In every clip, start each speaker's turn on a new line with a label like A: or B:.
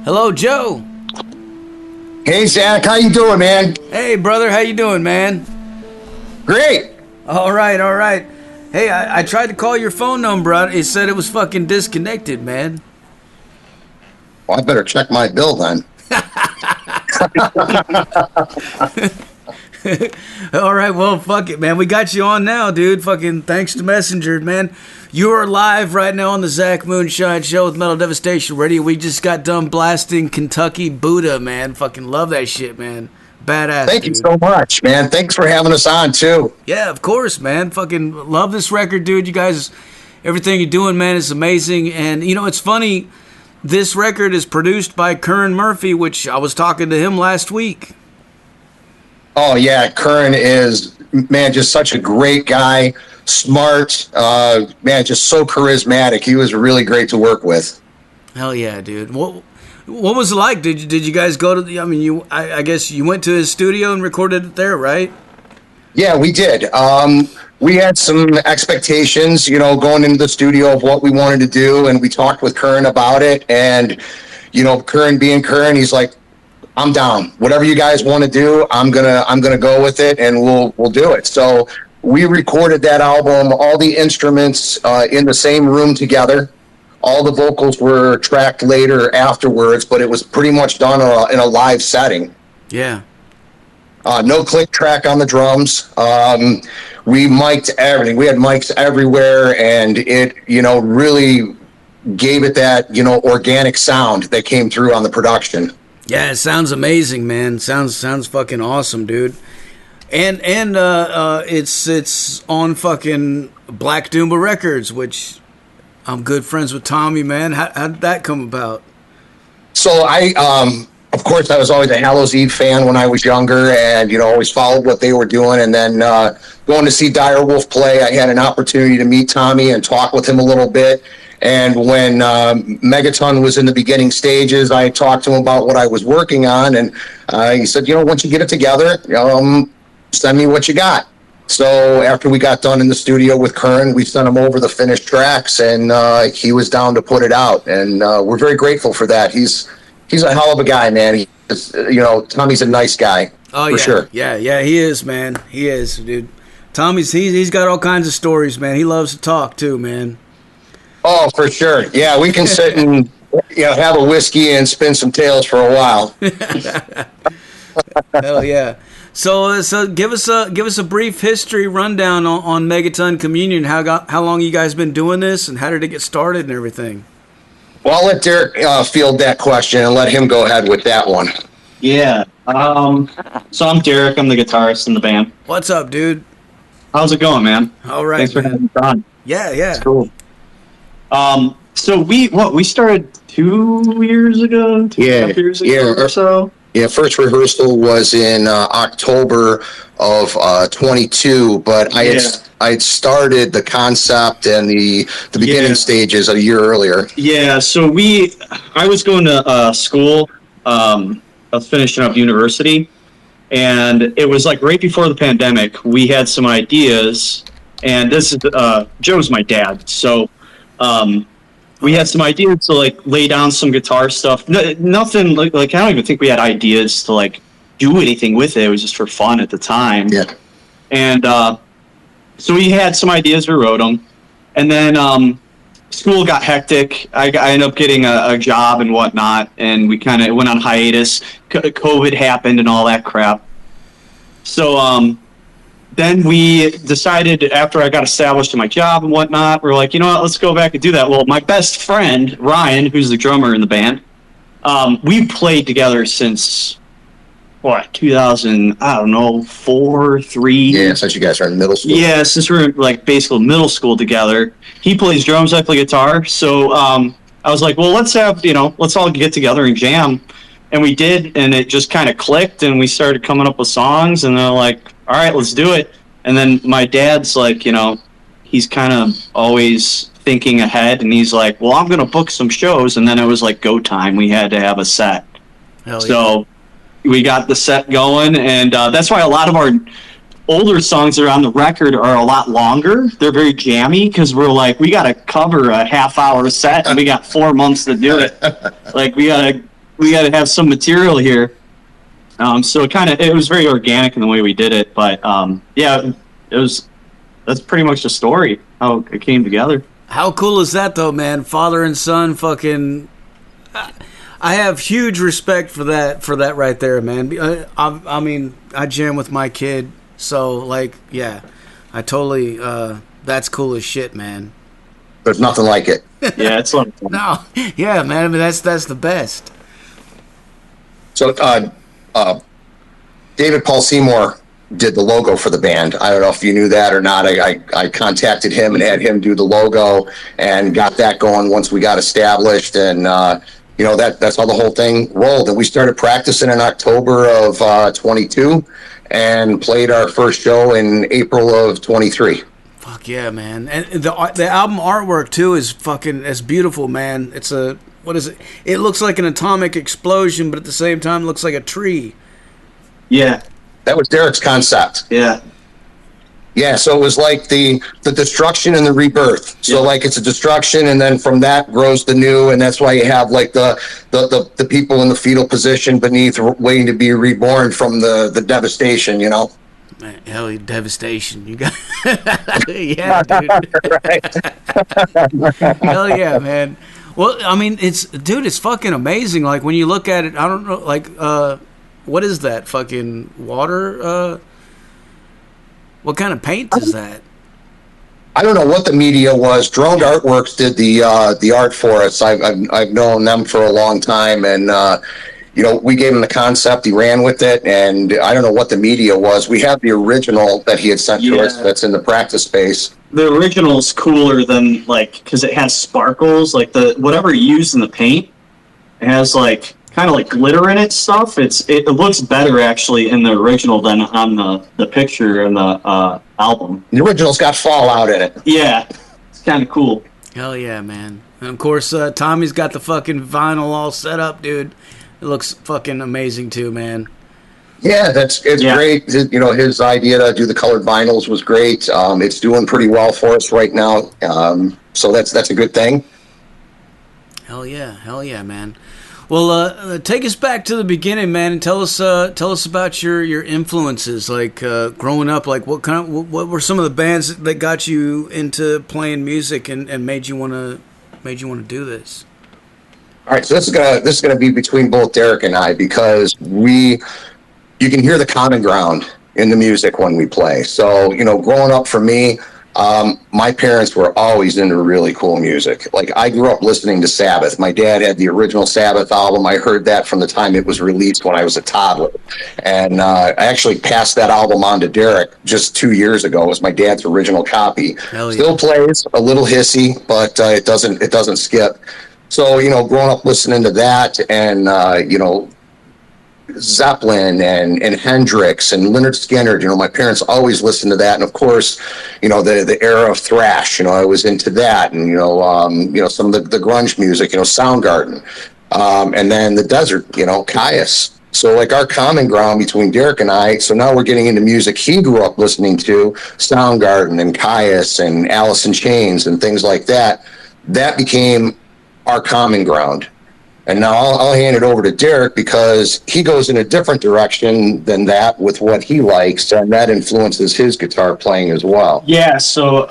A: Hello, Joe.
B: Hey, Zach, how you doing, man?
A: Hey, brother, how you doing, man?
B: Great.
A: All right. Hey, I tried to call your phone number out. It said it was fucking disconnected, man.
B: Well, I better check my bill then.
A: All right, well, fuck it, man. We got you on now, dude. Fucking thanks to Messenger, man. You are live right now on the Zach Moonshine Show with Metal Devastation Radio. We just got done blasting Kentucky Buddha, man. Fucking love that shit, man. Badass.
B: Thank you so much, man. Thanks for having us on, too.
A: Yeah, of course, man. Fucking love this record, dude. You guys, everything you're doing, man, is amazing. And, you know, it's funny. This record is produced by Curran Murphy, which I was talking to him last week.
B: Oh, yeah. Curran is, man, just such a great guy. Smart. Man, just so charismatic. He was really great to work with.
A: Hell yeah, dude. What was it like? Did you guys go to the, I guess you went to his studio and recorded it there, right?
B: Yeah, we did. We had some expectations, you know, going into the studio of what we wanted to do, and we talked with Curran about it. And, you know, Curran being Curran, he's like, I'm down. Whatever you guys want to do, I'm gonna go with it, and we'll do it. So we recorded that album, all the instruments in the same room together. All the vocals were tracked later afterwards, but it was pretty much done in a live setting.
A: Yeah.
B: No click track on the drums. We mic'd everything. We had mics everywhere, and it, you know, really gave it that, you know, organic sound that came through on the production.
A: Yeah, it sounds amazing, man. Sounds fucking awesome, dude. And it's on fucking Black Doomba Records, which I'm good friends with Tommy, man. How did that come about?
B: So of course, I was always a Hallows Eve fan when I was younger, and, you know, always followed what they were doing. And then going to see Direwolf play, I had an opportunity to meet Tommy and talk with him a little bit. And when Megaton was in the beginning stages, I talked to him about what I was working on, and he said, you know, once you get it together, send me what you got. So after we got done in the studio with Curran, we sent him over the finished tracks, and he was down to put it out. And we're very grateful for that. He's a hell of a guy, man. Tommy's a nice guy.
A: Oh,
B: for
A: yeah.
B: sure.
A: Yeah, he is, man. He is, dude. Tommy's he's got all kinds of stories, man. He loves to talk too, man.
B: Oh, for sure. Yeah, we can sit and have a whiskey and spin some tales for a while.
A: Hell yeah. So give us a brief history rundown on Megaton Communion. How long you guys been doing this, and how did it get started and everything?
B: Well, I'll let Derek field that question and let him go ahead with that one.
C: Yeah. So I'm Derek. I'm the guitarist in the band.
A: What's up, dude?
C: How's it going, man?
A: All right.
C: Thanks for having me on.
A: Yeah.
C: That's cool. So we started 2 years ago, 2.5 years ago or so.
B: Yeah, first rehearsal was in October of 22, but I had started the concept and the beginning stages a year earlier.
C: Yeah, so I was going to school. I was finishing up university, and it was like right before the pandemic. We had some ideas, and this is Joe's my dad, so we had some ideas to like lay down some guitar stuff. Nothing like I don't even think we had ideas to like do anything with it. It was just for fun at the time.
B: Yeah.
C: And so we had some ideas. We wrote them, and then school got hectic. I ended up getting a job and whatnot, and we kind of went on hiatus. COVID happened and all that crap. So then we decided, after I got established in my job and whatnot, we're like, you know what, let's go back and do that. Well, my best friend, Ryan, who's the drummer in the band, we played together since, 2004, 3?
B: Yeah, since you guys are in middle school.
C: Yeah, since we're like basically middle school together. He plays drums, I play guitar. So I was like, well, let's all get together and jam. And we did, and it just kind of clicked, and we started coming up with songs, and they're like, all right, let's do it. And then my dad's like, he's kind of always thinking ahead, and he's like, well, I'm going to book some shows. And then it was like go time. We had to have a set. So we got the set going, and that's why a lot of our older songs that are on the record are a lot longer. They're very jammy, because we're like, we got to cover a half-hour set, and we got 4 months to do it. Like, we got to we got to have some material here. So it was very organic in the way we did it, but that's pretty much the story, how it came together.
A: How cool is that though, man? Father and son fucking... I have huge respect for that right there, man. I mean, I jam with my kid, so like, yeah, I totally, that's cool as shit, man.
B: There's nothing like it.
C: Yeah, it's like
A: no, yeah, man. I mean, that's the best.
B: So, David Paul Seymour did the logo for the band. I don't know if you knew that or not. I contacted him and had him do the logo and got that going once we got established. And, that's how the whole thing rolled. And we started practicing in October of 22 and played our first show in April of 23.
A: Fuck yeah, man. And the album artwork, too, is fucking, it's beautiful, man. It's what is it? It looks like an atomic explosion, but at the same time looks like a tree.
C: Yeah.
B: That was Derek's concept.
C: Yeah.
B: Yeah, so it was like the destruction and the rebirth. So like it's a destruction, and then from that grows the new, and that's why you have like the people in the fetal position beneath waiting to be reborn from the devastation, you know?
A: Man, hell, devastation. You got yeah, dude. Hell yeah, man. Well, I mean, it's fucking amazing. Like when you look at it, I don't know, like what is that? Fucking water? What kind of paint is that?
B: I don't know what the media was. Droned Artworks did the art for us. I've known them for a long time, and we gave him the concept. He ran with it, and I don't know what the media was. We have the original that he had sent to us. That's in the practice space. The
C: original's cooler than because it has sparkles, like whatever you used in the paint. It has kind of like glitter in it stuff. It looks better actually in the original than on the picture in the album.
B: The original's got Fallout in it.
C: Yeah, it's kind of cool.
A: Hell yeah, man. And of course, Tommy's got the fucking vinyl all set up, dude. It looks fucking amazing too, man.
B: Yeah, it's great. His idea to do the colored vinyls was great. It's doing pretty well for us right now. So that's a good thing. Hell yeah, man. Well, take us back to the beginning, man, and tell us about your influences, like growing up. Like, what were some of the bands that got you into playing music and made you want to do this? All right, so this is gonna be between both Derek and I, because you can hear the common ground in the music when we play. So growing up for me. My parents were always into really cool music. Like, I grew up listening to Sabbath. My dad had the original Sabbath album. I heard that from the time it was released when I was a toddler. And I actually passed that album on to Derek just 2 years ago. It was my dad's original copy. Hell yeah. Still plays, a little hissy, but it doesn't skip. So, growing up listening to that and, Zeppelin and Hendrix and Lynyrd Skynyrd, my parents always listened to that. And of course, the era of thrash, I was into that. And, some of the grunge music, Soundgarden. And then the desert, Caius. So like our common ground between Derek and I, so now we're getting into music he grew up listening to, Soundgarden and Caius and Alice in Chains and things like that. That became our common ground. And now I'll hand it over to Derek, because he goes in a different direction than that with what he likes, and that influences his guitar playing as well.
C: Yeah, so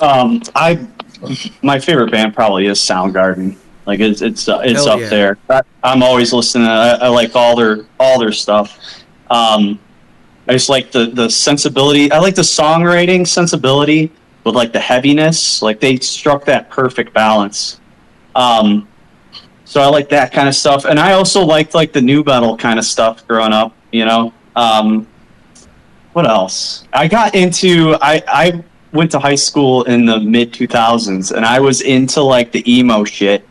C: my favorite band probably is Soundgarden. Like it's up there. I'm always listening. I like all their stuff. I just like the sensibility. I like the songwriting sensibility with like the heaviness. Like they struck that perfect balance. So I like that kind of stuff, and I also liked like the nu metal kind of stuff growing up. What else? I got into I went to high school in the mid 2000s, and I was into like the emo shit,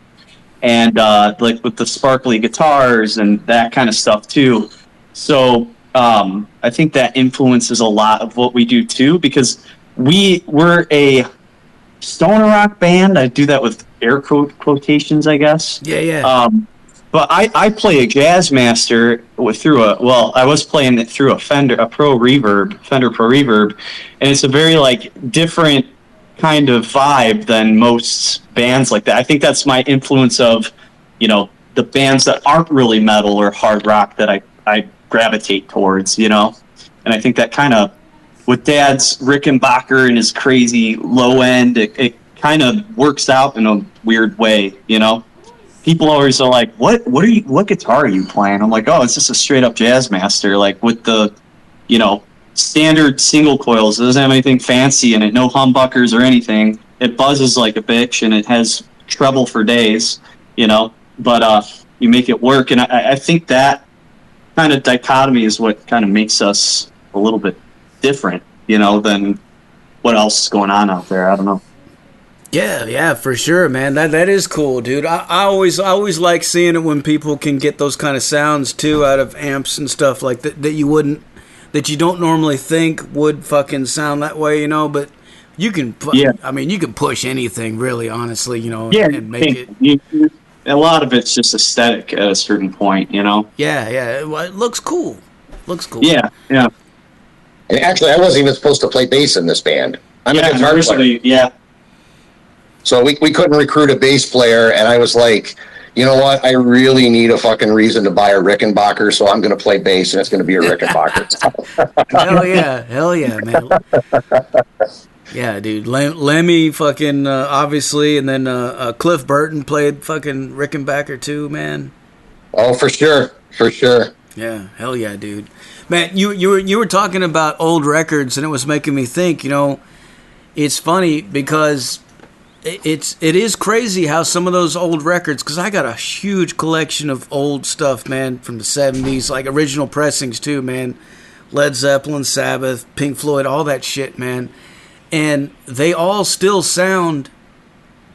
C: and like with the sparkly guitars and that kind of stuff too. So I think that influences a lot of what we do too, because we're a stoner rock band. I do that with air quotations, I guess. Yeah. But I play a Jazzmaster I was playing it through a Fender Pro Reverb, and it's a very like different kind of vibe than most bands like that. I think that's my influence of, the bands that aren't really metal or hard rock that I gravitate towards, you know? And I think that kind of, with Dad's Rickenbacker and his crazy low end, it kind of works out in a weird way, you know? People always are like, what guitar are you playing? I'm like, oh, it's just a straight up jazz master, like with the, you know, standard single coils. It doesn't have anything fancy in it, no humbuckers or anything. It buzzes like a bitch, and it has treble for days, you know, but you make it work. And I think that kind of dichotomy is what kind of makes us a little bit different, you know, than what else is going on out there. I don't know.
A: Yeah, for sure, man. That is cool, dude. I always like seeing it when people can get those kind of sounds too out of amps and stuff like that that you don't normally think would fucking sound that way, you know. But you can, I mean, you can push anything, really, honestly, you know, and make it.
C: A lot of it's just aesthetic at a certain point, you know.
A: Yeah. Well, it looks cool.
C: Yeah.
B: And actually, I wasn't even supposed to play bass in this band. I'm a guitar player.
C: Yeah.
B: So we couldn't recruit a bass player, and I was like, you know what? I really need a fucking reason to buy a Rickenbacker, so I'm going to play bass, and it's going to be a Rickenbacker.
A: Hell yeah, man. Yeah, dude. Lemmy fucking, obviously, and then Cliff Burton played fucking Rickenbacker too, man.
B: Oh, for sure.
A: Yeah, hell yeah, dude. Man, you were talking about old records, and it was making me think, you know, it's funny because it is crazy how some of those old records, because I got a huge collection of old stuff, man, from the 70s, like original pressings too, man. Led Zeppelin, Sabbath, Pink Floyd, all that shit, man. And they all still sound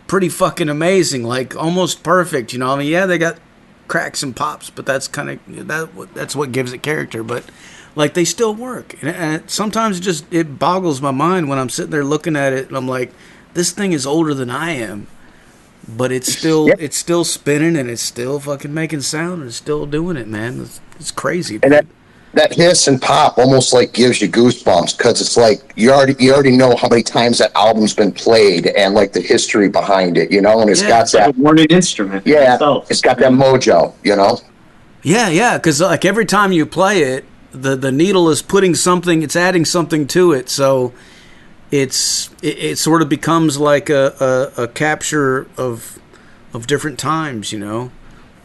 A: pretty fucking amazing, like almost perfect, you know. I mean, yeah, they got cracks and pops, but that's kind of that's what gives it character. But like, they still work, and sometimes it boggles my mind when I'm sitting there looking at it, and I'm like, this thing is older than I am, but it's still spinning, and it's still fucking making sound, and it's still doing it, man. It's crazy.
B: And that hiss and pop almost like gives you goosebumps, because it's like you already know how many times that album's been played and like the history behind it, you know. And it's got that
C: warning instrument.
B: Yeah, it's got that mojo, you know.
A: Yeah, because like every time you play it, the needle is putting something, it's adding something to it, so it sort of becomes like a capture of different times, you know.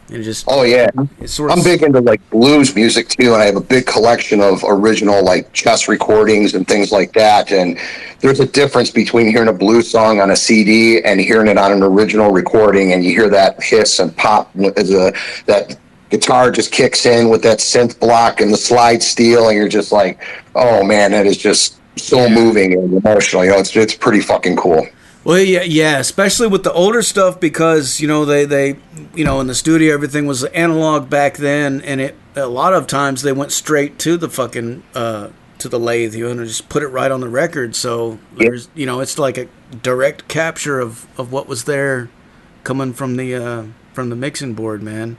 A: And just
B: I'm big into like blues music too, and I have a big collection of original like chess recordings and things like that. And there's a difference between hearing a blues song on a CD and hearing it on an original recording, and you hear that hiss and pop as that guitar just kicks in with that synth block and the slide steel, and you're just like, oh man, that is just so moving and emotional. You know, it's pretty fucking cool.
A: Well, yeah, especially with the older stuff, because, you know, they you know, in the studio everything was analog back then, and a lot of times they went straight to the fucking to the lathe, you know, and just put it right on the record. So there's, you know, it's like a direct capture of what was there coming from the mixing board, man.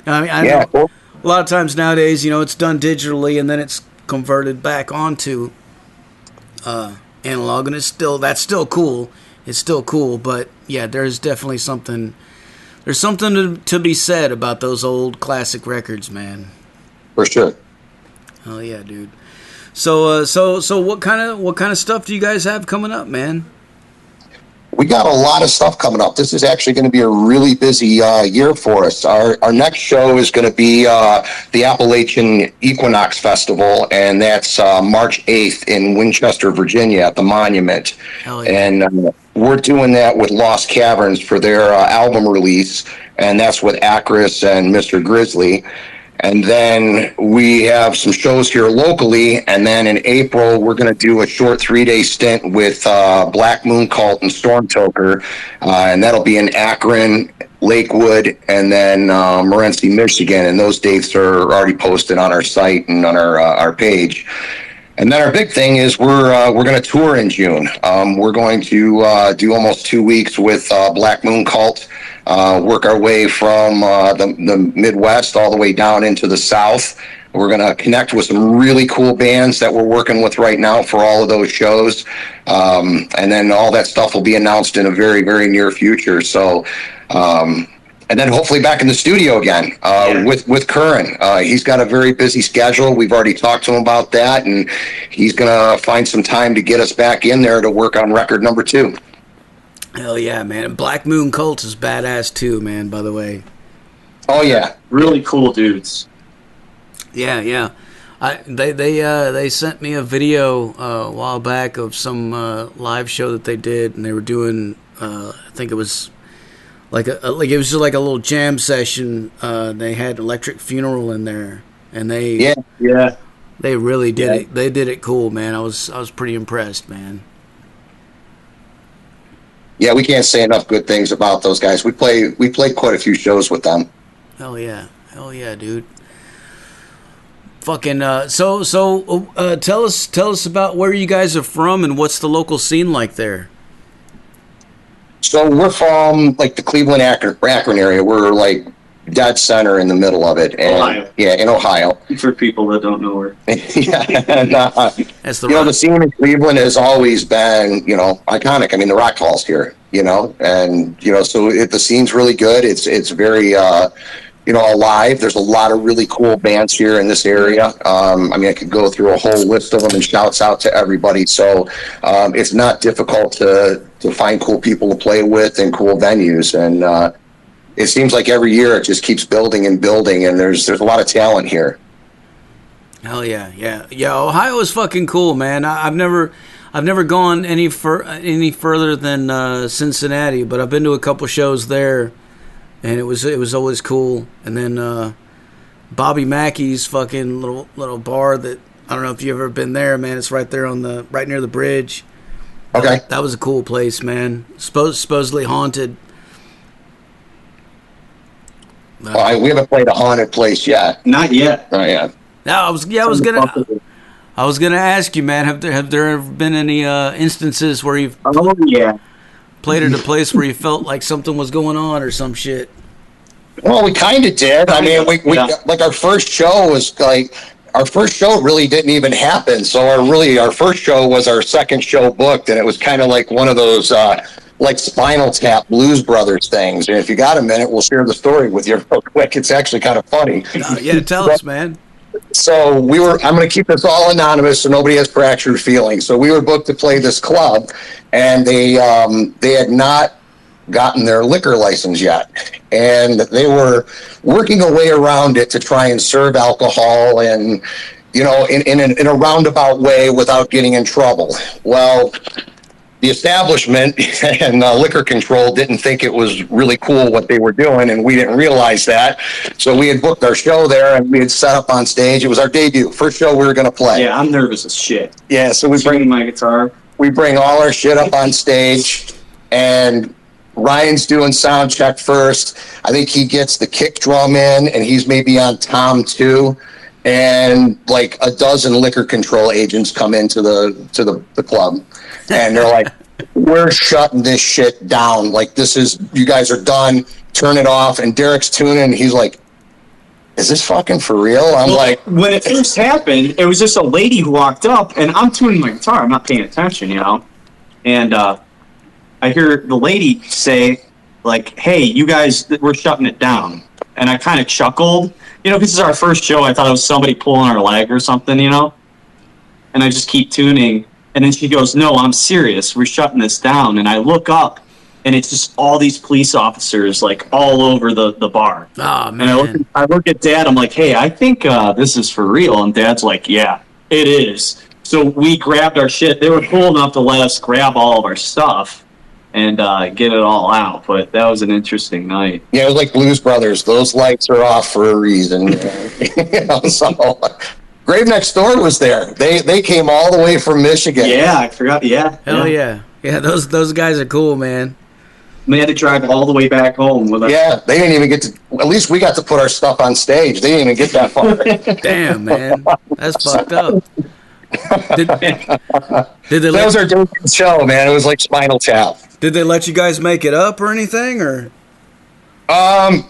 A: I mean, I know a lot of times nowadays, you know, it's done digitally and then it's converted back onto analog, and that's still cool. It's still cool, but yeah, there's definitely something to be said about those old classic records, man.
B: For sure.
A: Oh yeah, dude. So what kind of stuff do you guys have coming up, man?
B: We got a lot of stuff coming up. This is actually going to be a really busy year for us. Our next show is going to be the Appalachian Equinox Festival, and that's March 8th in Winchester, Virginia at the Monument.
A: Hell yeah.
B: And we're doing that with Lost Caverns for their album release, and that's with Acris and Mr. Grizzly. And then we have some shows here locally, and then in April we're going to do a short 3-day stint with Black Moon Cult and Stormtoker, and that'll be in Akron, Lakewood, and then Morenci, Michigan, and those dates are already posted on our site and on our page. And then our big thing is we're going to tour in June. We're going to do almost 2 weeks with Black Moon Cult, work our way from the Midwest all the way down into the South. We're going to connect with some really cool bands that we're working with right now for all of those shows. And then all that stuff will be announced in a very, very near future. So and then hopefully back in the studio again with Curran. He's got a very busy schedule. We've already talked to him about that, and he's gonna find some time to get us back in there to work on record number 2.
A: Hell yeah, man! And Black Moon Cult is badass too, man. By the way.
B: Oh yeah,
C: really cool dudes.
A: Yeah. They sent me a video a while back of some live show that they did, and they were doing. I think it was like it was just like a little jam session. They had Electric Funeral in there, and they really did it. They did it cool, man. I was pretty impressed, man.
B: Yeah, we can't say enough good things about those guys. We played quite a few shows with them.
A: Hell yeah, dude. Fucking so tell us about where you guys are from and what's the local scene like there.
B: So we're from like the Cleveland Akron area. We're like dead center in the middle of it, and
C: Ohio.
B: Yeah, in Ohio.
C: For people that don't know where.
B: Yeah, and, the scene in Cleveland has always been iconic. I mean, the Rock Hall's here, and so the scene's really good. It's very alive. There's a lot of really cool bands here in this area. I could go through a whole list of them, and shouts out to everybody. So it's not difficult to find cool people to play with and cool venues. And it seems like every year it just keeps building and building, and there's a lot of talent here.
A: Hell yeah. Ohio is fucking cool, man. I've never gone any further than Cincinnati, but I've been to a couple shows there. And it was always cool. And then Bobby Mackey's fucking little bar that I don't know if you've ever been there, man. It's right there right near the bridge.
B: Okay.
A: That was a cool place, man. Supposedly haunted.
B: We haven't played a haunted place yet.
C: Not yet.
B: Not yet.
A: No, I was gonna ask you, man. Have there ever been any instances where you've played at a place where you felt like something was going on or some shit?
B: Well, we kind of did. I mean, we like our first show really didn't even happen. So our first show was our second show booked, and it was kind of like one of those like Spinal Tap Blues Brothers things. And if you got a minute, we'll share the story with you real quick. It's actually kind of funny.
A: Yeah, tell us, man.
B: So I'm going to keep this all anonymous so nobody has fractured feelings. So we were booked to play this club, and they had not gotten their liquor license yet. And they were working a way around it to try and serve alcohol and, in a roundabout way without getting in trouble. Well, the establishment and liquor control didn't think it was really cool what they were doing, and we didn't realize that. So we had booked our show there, and we had set up on stage. It was our debut, first show we were going to play.
C: Yeah, I'm nervous as shit.
B: Yeah, so we bring
C: my guitar.
B: We bring all our shit up on stage, and Ryan's doing sound check first. I think he gets the kick drum in, and he's maybe on tom 2. And like a dozen liquor control agents come into the club, and they're like, "We're shutting this shit down. Like, you guys are done. Turn it off." And Derek's tuning. He's like, "Is this fucking for real?" Like,
C: when it first happened, it was just a lady who walked up, and I'm tuning my guitar. I'm not paying attention, And I hear the lady say, like, "Hey, you guys, we're shutting it down." And I kind of chuckled. Because this is our first show, I thought it was somebody pulling our leg or something, And I just keep tuning. And then she goes, "No, I'm serious. We're shutting this down." And I look up, and it's just all these police officers, like, all over the bar.
A: Oh, man.
C: And I look at Dad. I'm like, "Hey, I think this is for real." And Dad's like, "Yeah, it is." So we grabbed our shit. They were cool enough to let us grab all of our stuff and get it all out. But that was an interesting night.
B: Yeah, it was like Blues Brothers. Those lights are off for a reason. So Grave Next Door was there. They came all the way from Michigan.
C: Yeah, I forgot. Yeah.
A: Hell yeah. Yeah, those guys are cool, man.
C: We had to drive all the way back home with us.
B: Yeah, they didn't even get to. At least we got to put our stuff on stage. They didn't even get that far.
A: Damn, man, that's fucked up. Did they
B: that was our debut show, man. It was like Spinal Tap.
A: Did they let you guys make it up or anything, or?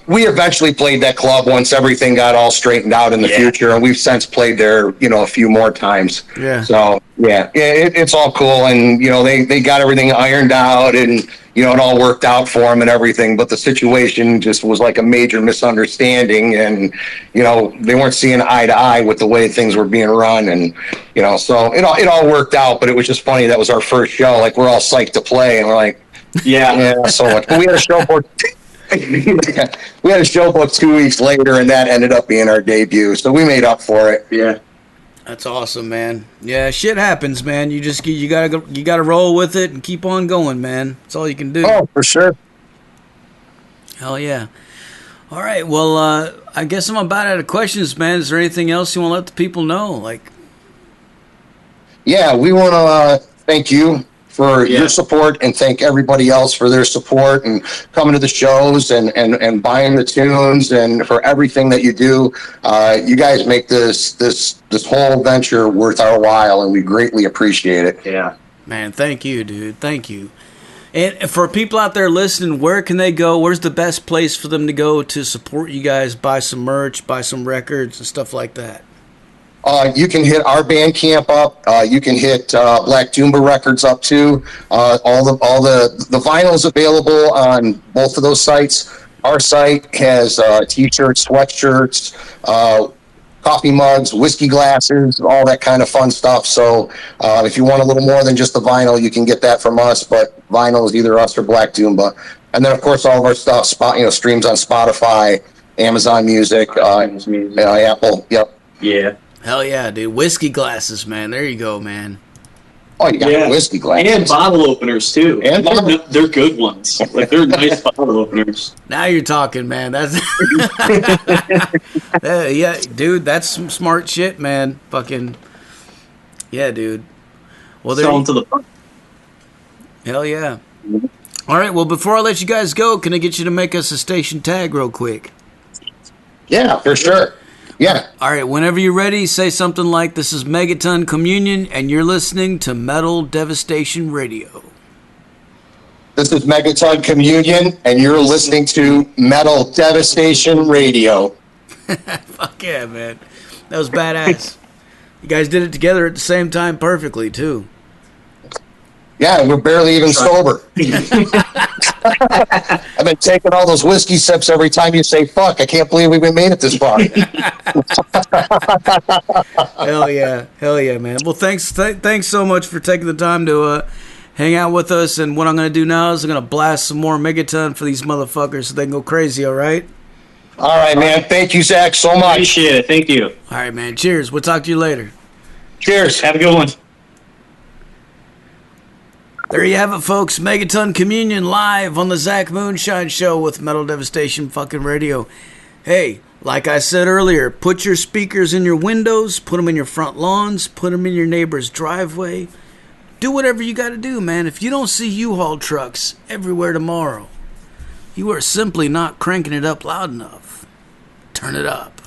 B: We eventually played that club once everything got all straightened out in the future, and we've since played there, a few more times.
A: Yeah.
B: So it's all cool, and they got everything ironed out, and it all worked out for him and everything, but the situation just was like a major misunderstanding, and they weren't seeing eye to eye with the way things were being run, and so it all worked out. But it was just funny, that was our first show. Like, we're all psyched to play, and we're like, yeah, so much. But we had a show booked. We had a show booked 2 weeks later, and that ended up being our debut, so we made up for it.
C: Yeah.
A: That's awesome, man. Yeah, shit happens, man. You gotta roll with it and keep on going, man. That's all you can do.
B: Oh, for sure.
A: Hell yeah. All right, well, I guess I'm about out of questions, man. Is there anything else you want to let the people know? Like,
B: yeah, we want to thank you for your support, and thank everybody else for their support and coming to the shows and buying the tunes, and for everything that you do. You guys make this whole venture worth our while, and we greatly appreciate it.
C: Yeah.
A: Man, thank you, dude. Thank you. And for people out there listening, where can they go? Where's the best place for them to go to support you guys, buy some merch, buy some records and stuff like that?
B: You can hit our Bandcamp up. You can hit Black Doomba Records up too. All the vinyl's available on both of those sites. Our site has t-shirts, sweatshirts, coffee mugs, whiskey glasses, all that kind of fun stuff. So if you want a little more than just the vinyl, you can get that from us. But vinyl is either us or Black Doomba. And then, of course, all of our stuff streams on Spotify, Amazon Music, Apple. Yep.
C: Yeah.
A: Hell yeah, dude. Whiskey glasses, man. There you go, man.
B: Oh, you got whiskey glasses.
C: And bottle openers, too. And they're good ones. Like, they're nice bottle openers.
A: Now you're talking, man. That's yeah, dude, that's some smart shit, man. Fucking, yeah, dude. Well,
C: Sell them to the...
A: Hell yeah. All right, well, before I let you guys go, can I get you to make us a station tag real quick?
B: Yeah, for sure. Yeah.
A: All right, whenever you're ready, say something like, "This is Megaton Communion, and you're listening to Metal Devastation Radio."
B: This is Megaton Communion, and you're listening to Metal Devastation Radio.
A: Fuck yeah, man. That was badass. You guys did it together at the same time perfectly, too.
B: Yeah, we're barely even sober. I've been taking all those whiskey sips every time you say fuck. I can't believe we've been made it this far.
A: Hell yeah, man. Well, thanks so much for taking the time to hang out with us. And what I'm going to do now is I'm going to blast some more Megaton for these motherfuckers so they can go crazy, all right?
B: All right, man. Thank you, Zach, so much.
C: Appreciate it. Thank you.
A: All right, man. Cheers. We'll talk to you later.
B: Cheers.
C: Have a good one.
A: There you have it, folks. Megaton Communion live on the Zach Moonshine Show with Metal Devastation fucking Radio. Hey, like I said earlier, put your speakers in your windows, put them in your front lawns, put them in your neighbor's driveway. Do whatever you got to do, man. If you don't see U-Haul trucks everywhere tomorrow, you are simply not cranking it up loud enough. Turn it up.